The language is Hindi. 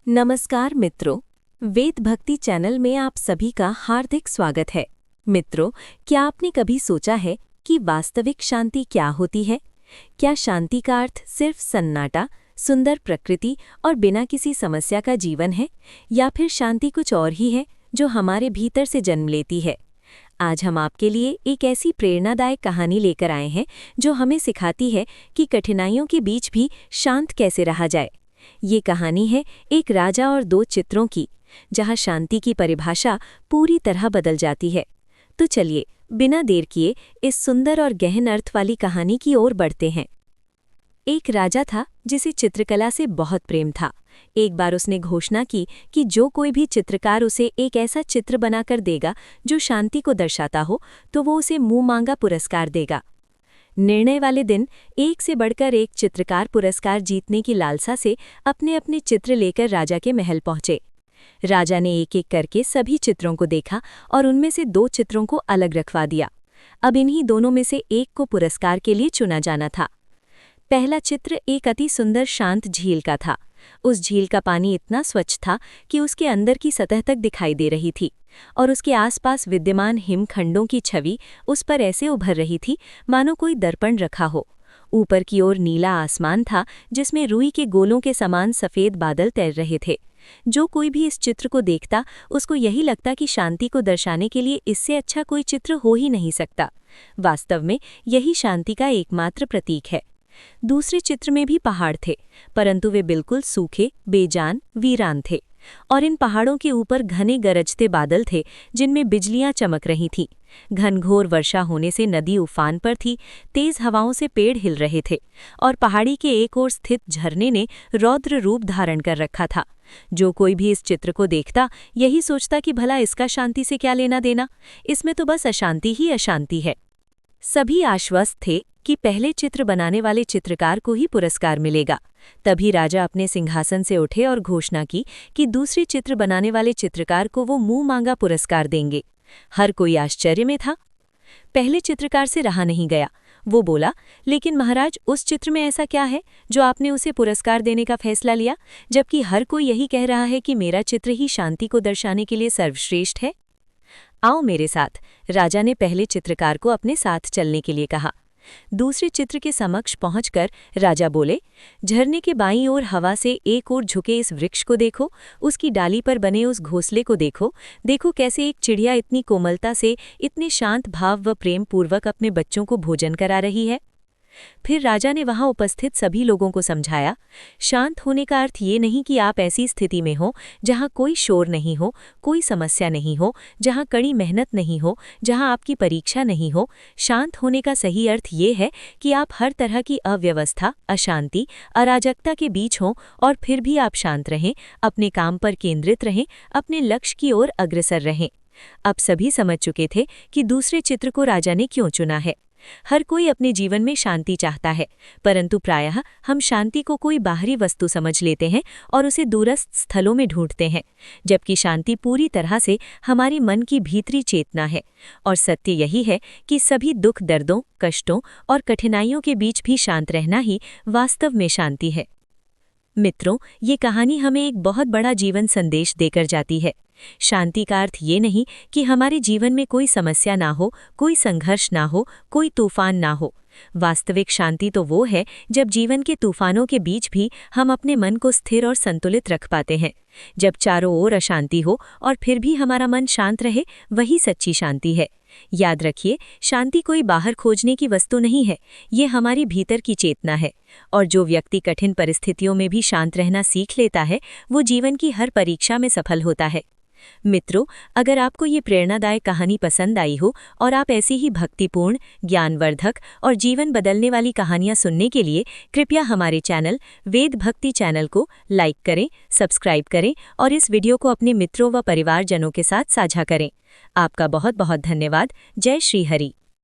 नमस्कार मित्रों, वेद भक्ति चैनल में आप सभी का हार्दिक स्वागत है। मित्रों, क्या आपने कभी सोचा है कि वास्तविक शांति क्या होती है? क्या शांति का अर्थ सिर्फ सन्नाटा, सुंदर प्रकृति और बिना किसी समस्या का जीवन है, या फिर शांति कुछ और ही है जो हमारे भीतर से जन्म लेती है? आज हम आपके लिए एक ऐसी प्रेरणादायक कहानी लेकर आए हैं जो हमें सिखाती है कि कठिनाइयों के बीच भी शांत कैसे रहा जाए। ये कहानी है एक राजा और दो चित्रों की, जहाँ शांति की परिभाषा पूरी तरह बदल जाती है। तो चलिए, बिना देर किए इस सुंदर और गहन अर्थ वाली कहानी की ओर बढ़ते हैं। एक राजा था जिसे चित्रकला से बहुत प्रेम था। एक बार उसने घोषणा की कि जो कोई भी चित्रकार उसे एक ऐसा चित्र बनाकर देगा जो शांति को दर्शाता हो, तो वो उसे मुंह मांगा पुरस्कार देगा। निर्णय वाले दिन एक से बढ़कर एक चित्रकार पुरस्कार जीतने की लालसा से अपने अपने चित्र लेकर राजा के महल पहुंचे। राजा ने एक एक करके सभी चित्रों को देखा और उनमें से दो चित्रों को अलग रखवा दिया। अब इन्हीं दोनों में से एक को पुरस्कार के लिए चुना जाना था। पहला चित्र एक अति सुंदर शांत झील का था। उस झील का पानी इतना स्वच्छ था कि उसके अंदर की सतह तक दिखाई दे रही थी, और उसके आसपास विद्यमान हिमखंडों की छवि उस पर ऐसे उभर रही थी मानो कोई दर्पण रखा हो। ऊपर की ओर नीला आसमान था जिसमें रुई के गोलों के समान सफ़ेद बादल तैर रहे थे। जो कोई भी इस चित्र को देखता, उसको यही लगता कि शांति को दर्शाने के लिए इससे अच्छा कोई चित्र हो ही नहीं सकता। वास्तव में यही शांति का एकमात्र प्रतीक है। दूसरे चित्र में भी पहाड़ थे, परंतु वे बिल्कुल सूखे, बेजान, वीरान थे, और इन पहाड़ों के ऊपर घने गरजते बादल थे जिनमें बिजलियां चमक रही थीं। घनघोर वर्षा होने से नदी उफान पर थी, तेज हवाओं से पेड़ हिल रहे थे, और पहाड़ी के एक ओर स्थित झरने ने रौद्र रूप धारण कर रखा था। जो कोई भी इस चित्र को देखता, यही सोचता कि भला इसका शांति से क्या लेना देना, इसमें तो बस अशांति ही अशांति है। सभी आश्वस्त थे कि पहले चित्र बनाने वाले चित्रकार को ही पुरस्कार मिलेगा। तभी राजा अपने सिंहासन से उठे और घोषणा की कि दूसरे चित्र बनाने वाले चित्रकार को वो मुंह मांगा पुरस्कार देंगे। हर कोई आश्चर्य में था। पहले चित्रकार से रहा नहीं गया। वो बोला, लेकिन महाराज, उस चित्र में ऐसा क्या है जो आपने उसे पुरस्कार देने का फैसला लिया, जबकि हर कोई यही कह रहा है कि मेरा चित्र ही शांति को दर्शाने के लिए सर्वश्रेष्ठ है? आओ मेरे साथ, राजा ने पहले चित्रकार को अपने साथ चलने के लिए कहा। दूसरे चित्र के समक्ष पहुंचकर राजा बोले, झरने के बाईं ओर हवा से एक ओर झुके इस वृक्ष को देखो, उसकी डाली पर बने उस घोंसले को देखो, देखो कैसे एक चिड़िया इतनी कोमलता से, इतने शांत भाव व प्रेम पूर्वक अपने बच्चों को भोजन करा रही है। फिर राजा ने वहां उपस्थित सभी लोगों को समझाया, शांत होने का अर्थ ये नहीं कि आप ऐसी स्थिति में हो जहां कोई शोर नहीं हो, कोई समस्या नहीं हो, जहां कड़ी मेहनत नहीं हो, जहां आपकी परीक्षा नहीं हो। शांत होने का सही अर्थ ये है कि आप हर तरह की अव्यवस्था, अशांति, अराजकता के बीच हों और फिर भी आप शांत रहें, अपने काम पर केंद्रित रहें, अपने लक्ष्य की ओर अग्रसर रहें। अब सभी समझ चुके थे कि दूसरे चित्र को राजा ने क्यों चुना है। हर कोई अपने जीवन में शांति चाहता है, परंतु प्रायः हम शांति को कोई बाहरी वस्तु समझ लेते हैं और उसे दूरस्थ स्थलों में ढूंढते हैं, जबकि शांति पूरी तरह से हमारी मन की भीतरी चेतना है। और सत्य यही है कि सभी दुख, दर्दों, कष्टों और कठिनाइयों के बीच भी शांत रहना ही वास्तव में शांति है। मित्रों, ये कहानी हमें एक बहुत बड़ा जीवन संदेश देकर जाती है। शांति का अर्थ ये नहीं कि हमारे जीवन में कोई समस्या ना हो, कोई संघर्ष ना हो, कोई तूफान ना हो। वास्तविक शांति तो वो है जब जीवन के तूफानों के बीच भी हम अपने मन को स्थिर और संतुलित रख पाते हैं। जब चारों ओर अशांति हो और फिर भी हमारा मन शांत रहे, वही सच्ची शांति है। याद रखिए, शांति कोई बाहर खोजने की वस्तु नहीं है, ये हमारी भीतर की चेतना है। और जो व्यक्ति कठिन परिस्थितियों में भी शांत रहना सीख लेता है, वो जीवन की हर परीक्षा में सफल होता है। मित्रों, अगर आपको ये प्रेरणादायक कहानी पसंद आई हो और आप ऐसी ही भक्तिपूर्ण, ज्ञानवर्धक और जीवन बदलने वाली कहानियां सुनने के लिए कृपया हमारे चैनल वेद भक्ति चैनल को लाइक करें, सब्सक्राइब करें और इस वीडियो को अपने मित्रों व परिवारजनों के साथ साझा करें। आपका बहुत बहुत धन्यवाद। जय श्री हरि।